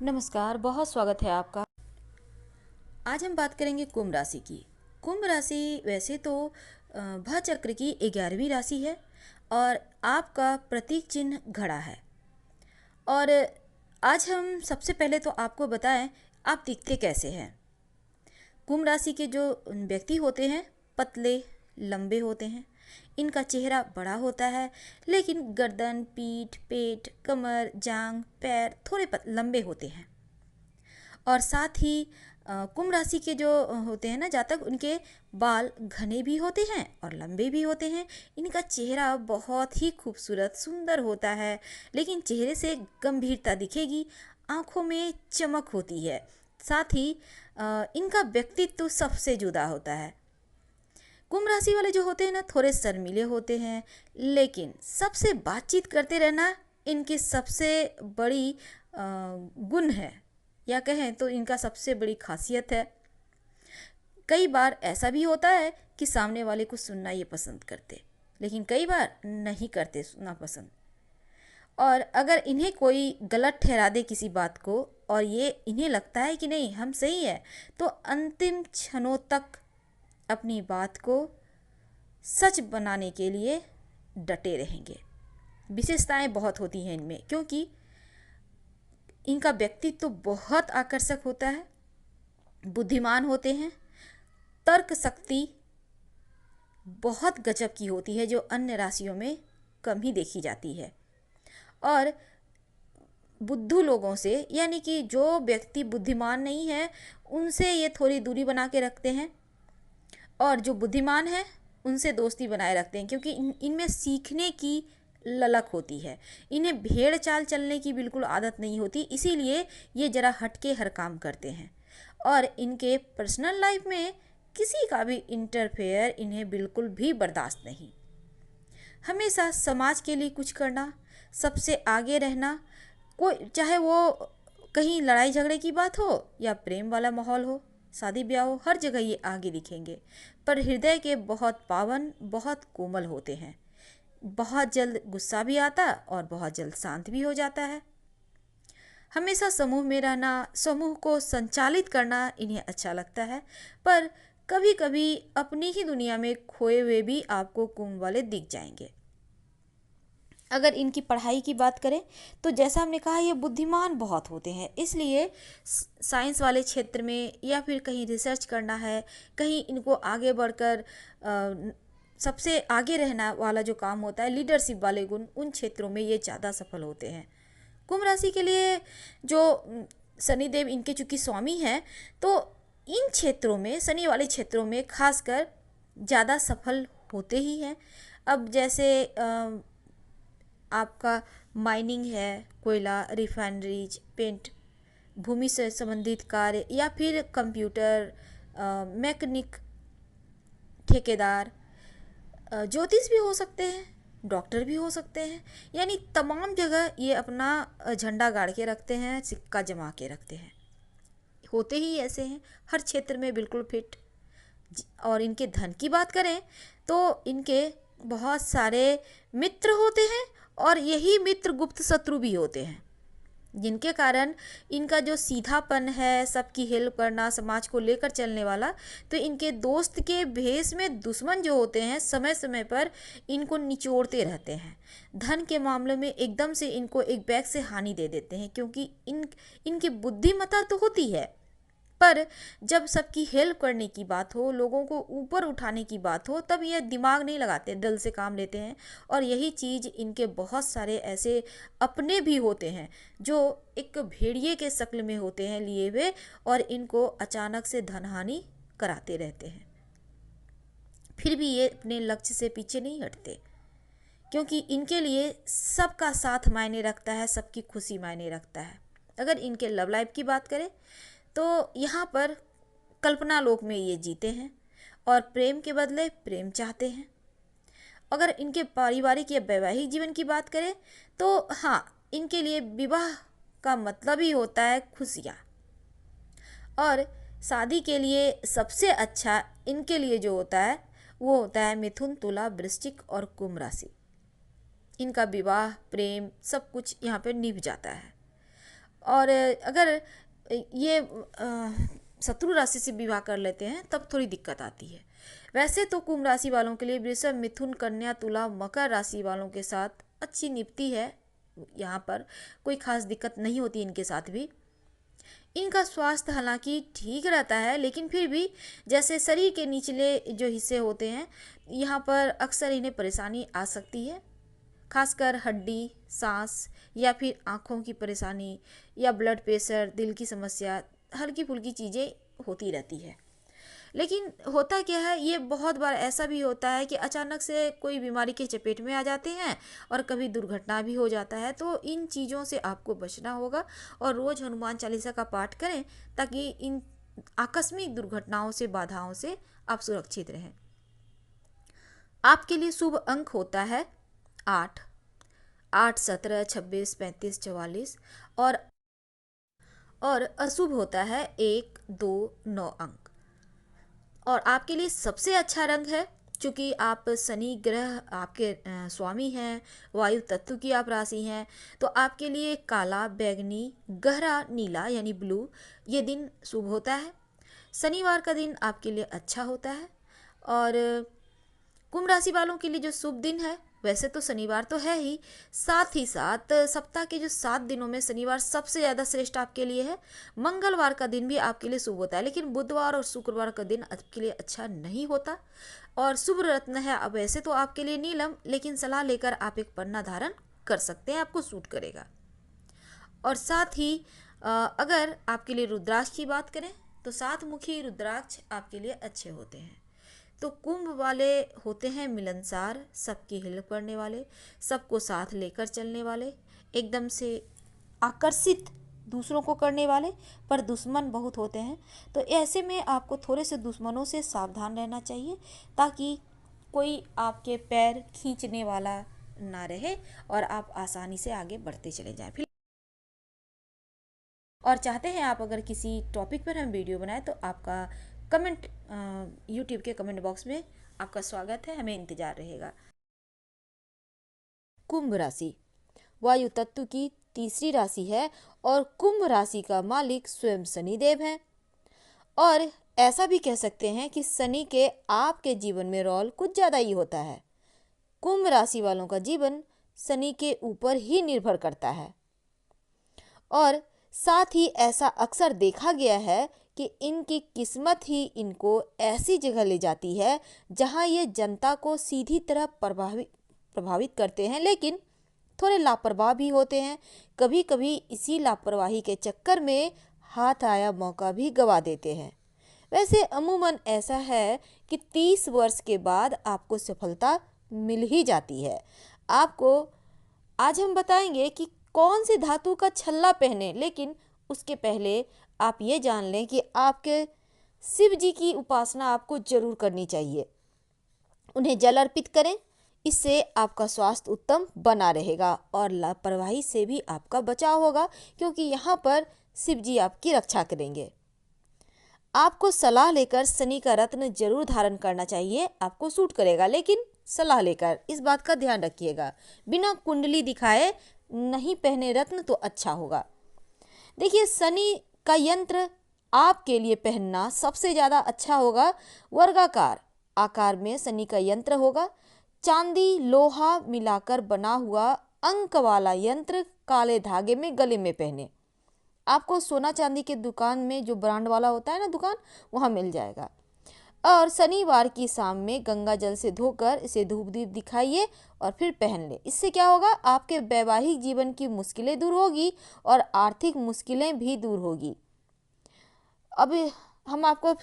नमस्कार, बहुत स्वागत है आपका। आज हम बात करेंगे कुंभ राशि की। कुंभ राशि वैसे तो भा चक्र की 11वीं राशि है और आपका प्रतीक चिन्ह घड़ा है। और आज हम सबसे पहले तो आपको बताएं आप दिखते कैसे हैं। कुंभ राशि के जो व्यक्ति होते हैं पतले लंबे होते हैं। इनका चेहरा बड़ा होता है, लेकिन गर्दन, पीठ, पेट, कमर, जांग, पैर थोड़े लंबे होते हैं। और साथ ही कुंभ राशि के जो होते हैं ना जातक, उनके बाल घने भी होते हैं और लंबे भी होते हैं। इनका चेहरा बहुत ही खूबसूरत सुंदर होता है, लेकिन चेहरे से गंभीरता दिखेगी, आंखों में चमक होती है। साथ ही इनका व्यक्तित्व सबसे जुदा होता है। कुंभ राशि वाले जो होते हैं ना थोड़े शर्मीले होते हैं, लेकिन सबसे बातचीत करते रहना इनकी सबसे बड़ी गुण है, या कहें तो इनका सबसे बड़ी खासियत है। कई बार ऐसा भी होता है कि सामने वाले को सुनना ये पसंद करते, लेकिन कई बार नहीं करते सुनना पसंद। और अगर इन्हें कोई गलत ठहरा दे किसी बात को और ये इन्हें लगता है कि नहीं हम सही है, तो अंतिम क्षणों तक अपनी बात को सच बनाने के लिए डटे रहेंगे। विशेषताएं बहुत होती हैं इनमें, क्योंकि इनका व्यक्तित्व तो बहुत आकर्षक होता है, बुद्धिमान होते हैं, तर्क शक्ति बहुत गजब की होती है जो अन्य राशियों में कम ही देखी जाती है। और बुद्धू लोगों से, यानी कि जो व्यक्ति बुद्धिमान नहीं है उनसे ये थोड़ी दूरी बना के रखते हैं, और जो बुद्धिमान है उनसे दोस्ती बनाए रखते हैं, क्योंकि इनमें सीखने की ललक होती है। इन्हें भेड़ चाल चलने की बिल्कुल आदत नहीं होती, इसीलिए ये ज़रा हटके हर काम करते हैं। और इनके पर्सनल लाइफ में किसी का भी इंटरफेयर इन्हें बिल्कुल भी बर्दाश्त नहीं। हमेशा समाज के लिए कुछ करना, सबसे आगे रहना, कोई चाहे वो कहीं लड़ाई झगड़े की बात हो या प्रेम वाला माहौल हो, शादी ब्याह हो, हर जगह ये आगे दिखेंगे। पर हृदय के बहुत पावन, बहुत कोमल होते हैं। बहुत जल्द गुस्सा भी आता और बहुत जल्द शांत भी हो जाता है। हमेशा समूह में रहना, समूह को संचालित करना इन्हें अच्छा लगता है, पर कभी कभी अपनी ही दुनिया में खोए हुए भी आपको कुंभ वाले दिख जाएंगे। अगर इनकी पढ़ाई की बात करें तो जैसा हमने कहा ये बुद्धिमान बहुत होते हैं, इसलिए साइंस वाले क्षेत्र में या फिर कहीं रिसर्च करना है, कहीं इनको आगे बढ़कर सबसे आगे रहना वाला जो काम होता है, लीडरशिप वाले गुण, उन क्षेत्रों में ये ज़्यादा सफल होते हैं। कुंभ राशि के लिए जो शनिदेव इनके चूंकि स्वामी हैं, तो इन क्षेत्रों में, शनि वाले क्षेत्रों में खासकर ज़्यादा सफल होते ही हैं। अब जैसे आपका माइनिंग है, कोयला, रिफाइनरीज, पेंट, भूमि से संबंधित कार्य, या फिर कंप्यूटर, मैकेनिक, ठेकेदार, ज्योतिष भी हो सकते हैं, डॉक्टर भी हो सकते हैं। यानी तमाम जगह ये अपना झंडा गाड़ के रखते हैं, सिक्का जमा के रखते हैं। होते ही ऐसे हैं, हर क्षेत्र में बिल्कुल फिट। और इनके धन की बात करें तो इनके बहुत सारे मित्र होते हैं, और यही मित्र गुप्त शत्रु भी होते हैं, जिनके कारण इनका जो सीधापन है, सबकी हेल्प करना, समाज को लेकर चलने वाला, तो इनके दोस्त के भेष में दुश्मन जो होते हैं समय समय पर इनको निचोड़ते रहते हैं। धन के मामले में एकदम से इनको एक बैग से हानि दे देते हैं, क्योंकि इनकी बुद्धिमत्ता तो होती है, पर जब सबकी हेल्प करने की बात हो, लोगों को ऊपर उठाने की बात हो, तब ये दिमाग नहीं लगाते, दिल से काम लेते हैं। और यही चीज़ इनके बहुत सारे ऐसे अपने भी होते हैं जो एक भेड़िए के शक्ल में होते हैं लिए हुए, और इनको अचानक से धनहानि कराते रहते हैं। फिर भी ये अपने लक्ष्य से पीछे नहीं हटते, क्योंकि इनके लिए सबका साथ मायने रखता है, सबकी खुशी मायने रखता है। अगर इनके लव लाइफ की बात करें तो यहाँ पर कल्पना लोक में ये जीते हैं और प्रेम के बदले प्रेम चाहते हैं। अगर इनके पारिवारिक या वैवाहिक जीवन की बात करें तो हाँ, इनके लिए विवाह का मतलब ही होता है खुशियाँ। और शादी के लिए सबसे अच्छा इनके लिए जो होता है वो होता है मिथुन, तुला, वृश्चिक और कुंभ राशि। इनका विवाह, प्रेम, सब कुछ यहाँ पे निभ जाता है। और अगर ये शत्रु राशि से विवाह कर लेते हैं तब थोड़ी दिक्कत आती है। वैसे तो कुंभ राशि वालों के लिए वृषभ, मिथुन, कन्या, तुला, मकर राशि वालों के साथ अच्छी निपटी है। यहाँ पर कोई खास दिक्कत नहीं होती इनके साथ भी। इनका स्वास्थ्य हालांकि ठीक रहता है, लेकिन फिर भी जैसे शरीर के निचले जो हिस्से होते हैं यहाँ पर अक्सर इन्हें परेशानी आ सकती है, खासकर हड्डी, सांस या फिर आँखों की परेशानी या ब्लड प्रेशर, दिल की समस्या, हल्की फुल्की चीज़ें होती रहती है। लेकिन होता क्या है, ये बहुत बार ऐसा भी होता है कि अचानक से कोई बीमारी के चपेट में आ जाते हैं और कभी दुर्घटना भी हो जाता है। तो इन चीज़ों से आपको बचना होगा और रोज़ हनुमान चालीसा का पाठ करें ताकि इन आकस्मिक दुर्घटनाओं से, बाधाओं से आप सुरक्षित रहें। आपके लिए शुभ अंक होता है 8, 8, 17, 26, 35, 44 और अशुभ होता है 1, 2, 9 अंक। और आपके लिए सबसे अच्छा रंग है, चूँकि आप शनि ग्रह आपके स्वामी हैं, वायु तत्व की आप राशि हैं, तो आपके लिए काला, बैगनी, गहरा नीला यानी ब्लू ये दिन शुभ होता है। शनिवार का दिन आपके लिए अच्छा होता है। और कुंभ राशि वालों के लिए जो शुभ दिन है, वैसे तो शनिवार तो है ही साथ सप्ताह के जो 7 दिनों में शनिवार सबसे ज़्यादा श्रेष्ठ आपके लिए है। मंगलवार का दिन भी आपके लिए शुभ होता है, लेकिन बुधवार और शुक्रवार का दिन आपके लिए अच्छा नहीं होता। और शुभ रत्न है अब वैसे तो आपके लिए नीलम, लेकिन सलाह लेकर आप एक पन्ना धारण कर सकते हैं, आपको सूट करेगा। और साथ ही अगर आपके लिए रुद्राक्ष की बात करें तो 7 मुखी रुद्राक्ष आपके लिए अच्छे होते हैं। तो कुंभ वाले होते हैं मिलनसार, सबकी हेल्प करने वाले, सबको साथ लेकर चलने वाले, एकदम से आकर्षित दूसरों को करने वाले, पर दुश्मन बहुत होते हैं। तो ऐसे में आपको थोड़े से दुश्मनों से सावधान रहना चाहिए ताकि कोई आपके पैर खींचने वाला ना रहे और आप आसानी से आगे बढ़ते चले जाएं। फिर और चाहते हैं आप अगर किसी टॉपिक पर हम वीडियो बनाएं तो आपका कमेंट यूट्यूब के कमेंट बॉक्स में आपका स्वागत है, हमें इंतज़ार रहेगा। कुंभ राशि वायु तत्व की तीसरी राशि है और कुंभ राशि का मालिक स्वयं शनिदेव है। और ऐसा भी कह सकते हैं कि शनि के आपके जीवन में रोल कुछ ज़्यादा ही होता है। कुंभ राशि वालों का जीवन शनि के ऊपर ही निर्भर करता है और साथ ही ऐसा अक्सर देखा गया है कि इनकी किस्मत ही इनको ऐसी जगह ले जाती है जहां ये जनता को सीधी तरह प्रभावित करते हैं, लेकिन थोड़े लापरवाह भी होते हैं। कभी कभी इसी लापरवाही के चक्कर में हाथ आया मौका भी गवा देते हैं। वैसे अमूमन ऐसा है कि 30 वर्ष के बाद आपको सफलता मिल ही जाती है। आपको आज हम बताएंगे कि कौन सी धातु का छल्ला पहने, लेकिन उसके पहले आप ये जान लें कि आपके शिव जी की उपासना आपको जरूर करनी चाहिए। उन्हें जल अर्पित करें, इससे आपका स्वास्थ्य उत्तम बना रहेगा और लापरवाही से भी आपका बचाव होगा, क्योंकि यहाँ पर शिव जी आपकी रक्षा करेंगे। आपको सलाह लेकर शनि का रत्न जरूर धारण करना चाहिए, आपको सूट करेगा, लेकिन सलाह लेकर इस बात का ध्यान रखिएगा। बिना कुंडली दिखाए नहीं पहने रत्न तो अच्छा होगा। देखिए, शनि का यंत्र आपके लिए पहनना सबसे ज़्यादा अच्छा होगा। वर्गाकार आकार में शनि का यंत्र होगा। चांदी लोहा मिलाकर बना हुआ अंक वाला यंत्र काले धागे में गले में पहने। आपको सोना चांदी के दुकान में जो ब्रांड वाला होता है ना दुकान, वहाँ मिल जाएगा। और शनिवार की शाम में गंगा जल से धोकर इसे धूप दीप दिखाइए और फिर पहन ले। इससे क्या होगा, आपके वैवाहिक जीवन की मुश्किलें दूर होगी और आर्थिक मुश्किलें भी दूर होगी। अब हम आपको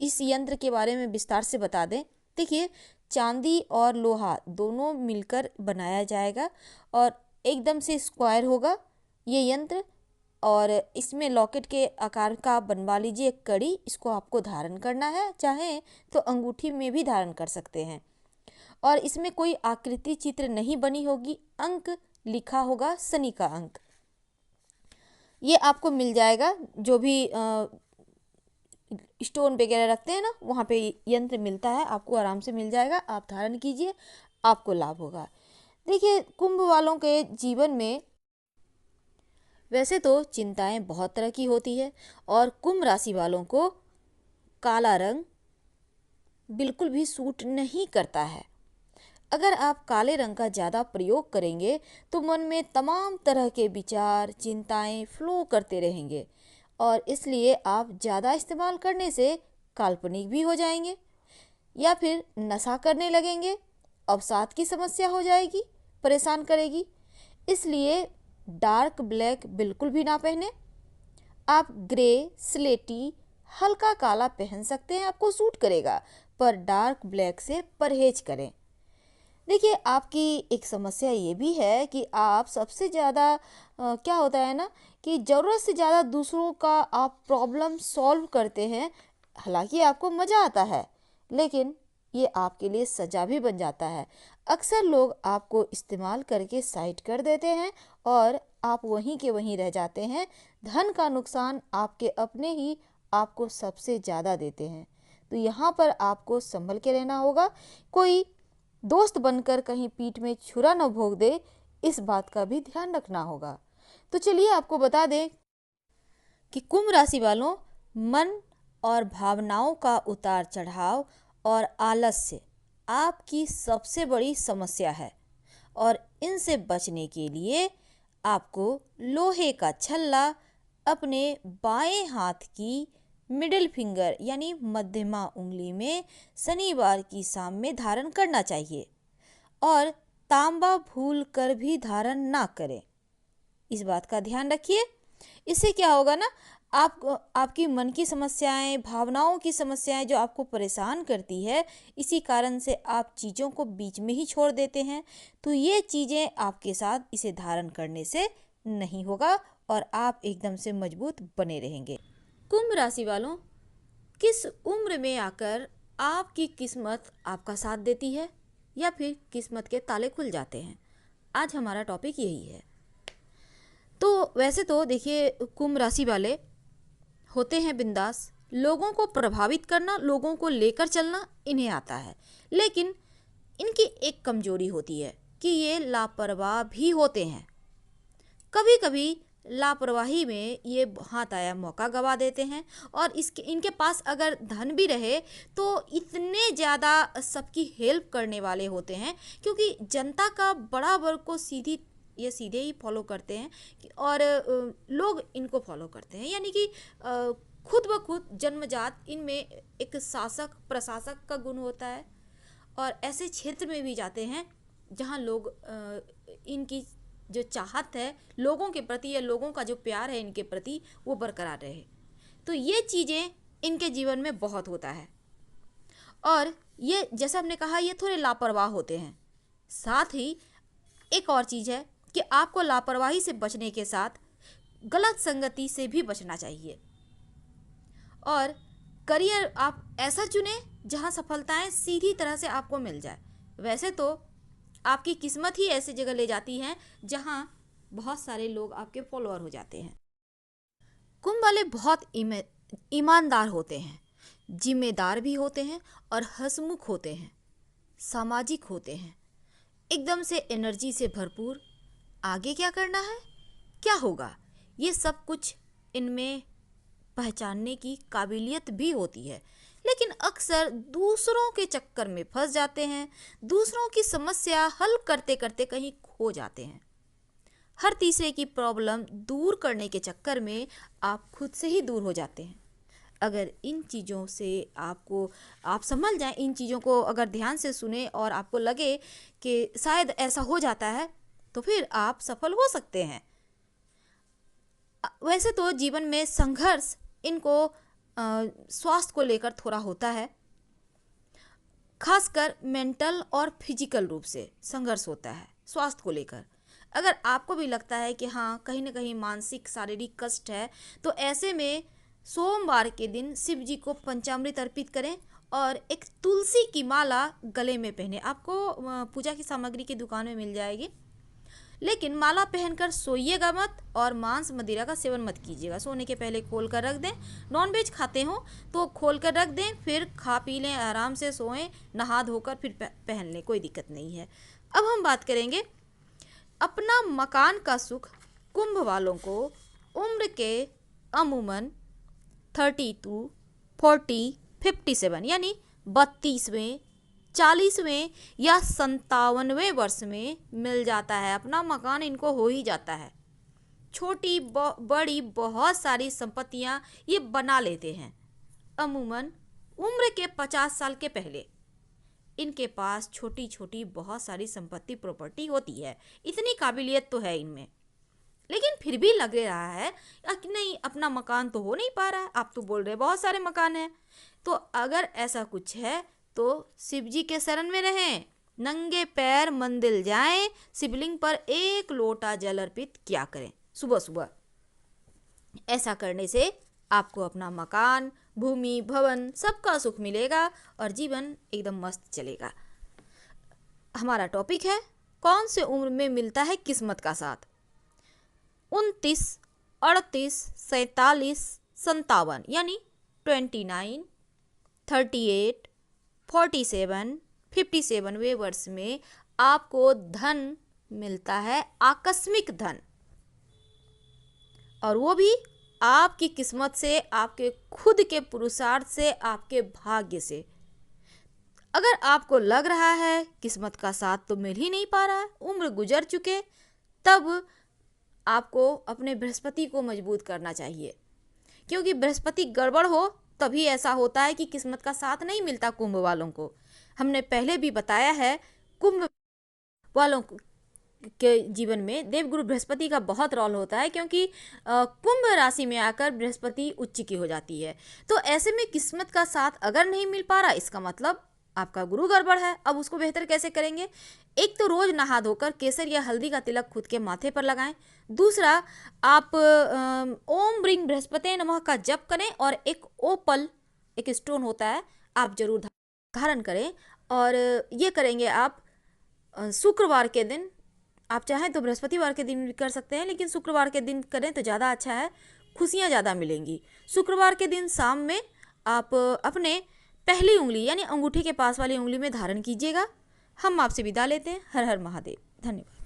इस यंत्र के बारे में विस्तार से बता दें। देखिए, चांदी और लोहा दोनों मिलकर बनाया जाएगा और एकदम से स्क्वायर होगा ये यंत्र, और इसमें लॉकेट के आकार का बनवा लीजिए एक कड़ी। इसको आपको धारण करना है, चाहे तो अंगूठी में भी धारण कर सकते हैं। और इसमें कोई आकृति चित्र नहीं बनी होगी, अंक लिखा होगा शनि का अंक। ये आपको मिल जाएगा, जो भी स्टोन वगैरह रखते हैं ना, वहाँ पे यंत्र मिलता है, आपको आराम से मिल जाएगा। आप धारण कीजिए, आपको लाभ होगा। देखिए, कुंभ वालों के जीवन में वैसे तो चिंताएं बहुत तरह की होती है और कुंभ राशि वालों को काला रंग बिल्कुल भी सूट नहीं करता है। अगर आप काले रंग का ज़्यादा प्रयोग करेंगे तो मन में तमाम तरह के विचार, चिंताएं फ्लो करते रहेंगे और इसलिए आप ज़्यादा इस्तेमाल करने से काल्पनिक भी हो जाएंगे या फिर नशा करने लगेंगे, अवसाद की समस्या हो जाएगी, परेशान करेगी। इसलिए डार्क ब्लैक बिल्कुल भी ना पहने। आप ग्रे, स्लेटी, हल्का काला पहन सकते हैं, आपको सूट करेगा, पर डार्क ब्लैक से परहेज करें। देखिए, आपकी एक समस्या ये भी है कि आप सबसे ज़्यादा क्या होता है ना कि ज़रूरत से ज़्यादा दूसरों का आप प्रॉब्लम सॉल्व करते हैं। हालांकि आपको मज़ा आता है, लेकिन ये आपके लिए सज़ा भी बन जाता है। अक्सर लोग आपको इस्तेमाल करके साइड कर देते हैं और आप वहीं के वहीं रह जाते हैं। धन का नुकसान आपके अपने ही आपको सबसे ज़्यादा देते हैं। तो यहाँ पर आपको संभल के रहना होगा। कोई दोस्त बनकर कहीं पीठ में छुरा न भोंक दे, इस बात का भी ध्यान रखना होगा। तो चलिए आपको बता दें कि कुंभ राशि वालों, मन और भावनाओं का उतार चढ़ाव और आलस्य आपकी सबसे बड़ी समस्या है और इनसे बचने के लिए आपको लोहे का छल्ला अपने बाएं हाथ की मिडिल फिंगर यानी मध्यमा उंगली में शनिवार की शाम में धारण करना चाहिए और तांबा भूल कर भी धारण ना करें। इस बात का ध्यान रखिए। इससे क्या होगा ना, आपकी मन की समस्याएं, भावनाओं की समस्याएं जो आपको परेशान करती है, इसी कारण से आप चीज़ों को बीच में ही छोड़ देते हैं। तो ये चीज़ें आपके साथ इसे धारण करने से नहीं होगा और आप एकदम से मजबूत बने रहेंगे। कुंभ राशि वालों, किस उम्र में आकर आपकी किस्मत आपका साथ देती है या फिर किस्मत के ताले खुल जाते हैं, आज हमारा टॉपिक यही है। तो वैसे तो देखिए, कुंभ राशि वाले होते हैं बिंदास, लोगों को प्रभावित करना, लोगों को लेकर चलना इन्हें आता है, लेकिन इनकी एक कमजोरी होती है कि ये लापरवाह भी होते हैं। कभी कभी लापरवाही में ये हाथ आया मौका गवा देते हैं और इनके पास अगर धन भी रहे तो इतने ज़्यादा सबकी हेल्प करने वाले होते हैं, क्योंकि जनता का बड़ा वर्ग को सीधे ही फॉलो करते हैं और लोग इनको फॉलो करते हैं। यानी कि खुद ब खुद जन्मजात इनमें एक शासक प्रशासक का गुण होता है और ऐसे क्षेत्र में भी जाते हैं जहां लोग इनकी जो चाहत है लोगों के प्रति या लोगों का जो प्यार है इनके प्रति, वो बरकरार रहे। तो ये चीज़ें इनके जीवन में बहुत होता है और ये जैसा हमने कहा, ये थोड़े लापरवाह होते हैं। साथ ही एक और चीज़ है कि आपको लापरवाही से बचने के साथ गलत संगति से भी बचना चाहिए और करियर आप ऐसा चुनें जहां सफलताएं सीधी तरह से आपको मिल जाए। वैसे तो आपकी किस्मत ही ऐसी जगह ले जाती है जहां बहुत सारे लोग आपके फॉलोअर हो जाते हैं। कुंभ वाले बहुत ईमानदार होते हैं, जिम्मेदार भी होते हैं और हंसमुख होते हैं, सामाजिक होते हैं, एकदम से एनर्जी से भरपूर। आगे क्या करना है, क्या होगा, ये सब कुछ इनमें पहचानने की काबिलियत भी होती है, लेकिन अक्सर दूसरों के चक्कर में फंस जाते हैं, दूसरों की समस्या हल करते करते कहीं खो जाते हैं। हर तीसरे की प्रॉब्लम दूर करने के चक्कर में आप खुद से ही दूर हो जाते हैं। अगर इन चीज़ों से आप समझ जाएं, इन चीज़ों को अगर ध्यान से सुने और आपको लगे कि शायद ऐसा हो जाता है, तो फिर आप सफल हो सकते हैं। वैसे तो जीवन में संघर्ष इनको स्वास्थ्य को लेकर थोड़ा होता है, खासकर मेंटल और फिजिकल रूप से संघर्ष होता है स्वास्थ्य को लेकर। अगर आपको भी लगता है कि हाँ, कहीं ना कहीं मानसिक शारीरिक कष्ट है, तो ऐसे में सोमवार के दिन शिव जी को पंचामृत अर्पित करें और एक तुलसी की माला गले में पहने। आपको पूजा की सामग्री की दुकान में मिल जाएगी, लेकिन माला पहनकर सोइएगा मत और मांस मदिरा का सेवन मत कीजिएगा। सोने के पहले खोल कर रख दें। नॉनवेज खाते हो तो खोल कर रख दें, फिर खा पी लें, आराम से सोएं, नहा धोकर फिर पहन लें, कोई दिक्कत नहीं है। अब हम बात करेंगे अपना मकान का सुख कुंभ वालों को उम्र के अमूमन 32, 40, 57 यानी 32वें, 40वें या 57वें वर्ष में मिल जाता है। अपना मकान इनको हो ही जाता है। छोटी बड़ी बहुत सारी संपत्तियां ये बना लेते हैं। अमूमन उम्र के 50 साल के पहले इनके पास छोटी छोटी बहुत सारी संपत्ति प्रॉपर्टी होती है। इतनी काबिलियत तो है इनमें, लेकिन फिर भी लग रहा है कि नहीं, अपना मकान तो हो नहीं पा रहा है। आप तो बोल रहे बहुत सारे मकान हैं। तो अगर ऐसा कुछ है तो शिव जी के शरण में रहें, नंगे पैर मंदिर जाएं, शिवलिंग पर एक लोटा जल अर्पित किया करें सुबह सुबह। ऐसा करने से आपको अपना मकान, भूमि, भवन सबका सुख मिलेगा और जीवन एकदम मस्त चलेगा। हमारा टॉपिक है कौन से उम्र में मिलता है किस्मत का साथ। 29, 38, 47, 57 यानी 29, 38, 47, 57वें वर्ष में आपको धन मिलता है, आकस्मिक धन, और वो भी आपकी किस्मत से, आपके खुद के पुरुषार्थ से, आपके भाग्य से। अगर आपको लग रहा है किस्मत का साथ तो मिल ही नहीं पा रहा है, उम्र गुजर चुके, तब आपको अपने बृहस्पति को मजबूत करना चाहिए, क्योंकि बृहस्पति गड़बड़ हो तभी ऐसा होता है कि किस्मत का साथ नहीं मिलता कुंभ वालों को। हमने पहले भी बताया है कुंभ वालों के जीवन में देवगुरु बृहस्पति का बहुत रोल होता है, क्योंकि कुंभ राशि में आकर बृहस्पति उच्च की हो जाती है। तो ऐसे में किस्मत का साथ अगर नहीं मिल पा रहा, इसका मतलब आपका गुरु गड़बड़ है। अब उसको बेहतर कैसे करेंगे? एक तो रोज नहा धोकर केसर या हल्दी का तिलक खुद के माथे पर लगाएं। दूसरा, आप ओम ब्रिंग बृहस्पति नमः का जप करें और एक ओपल, एक स्टोन होता है, आप जरूर धारण करें। और ये करेंगे आप शुक्रवार के दिन। आप चाहें तो बृहस्पतिवार के दिन भी कर सकते हैं, लेकिन शुक्रवार के दिन करें तो ज़्यादा अच्छा है, खुशियाँ ज़्यादा मिलेंगी। शुक्रवार के दिन शाम में आप अपने पहली उंगली यानी अंगूठी के पास वाली उंगली में धारण कीजिएगा। हम आपसे विदा लेते हैं। हर हर महादेव। धन्यवाद।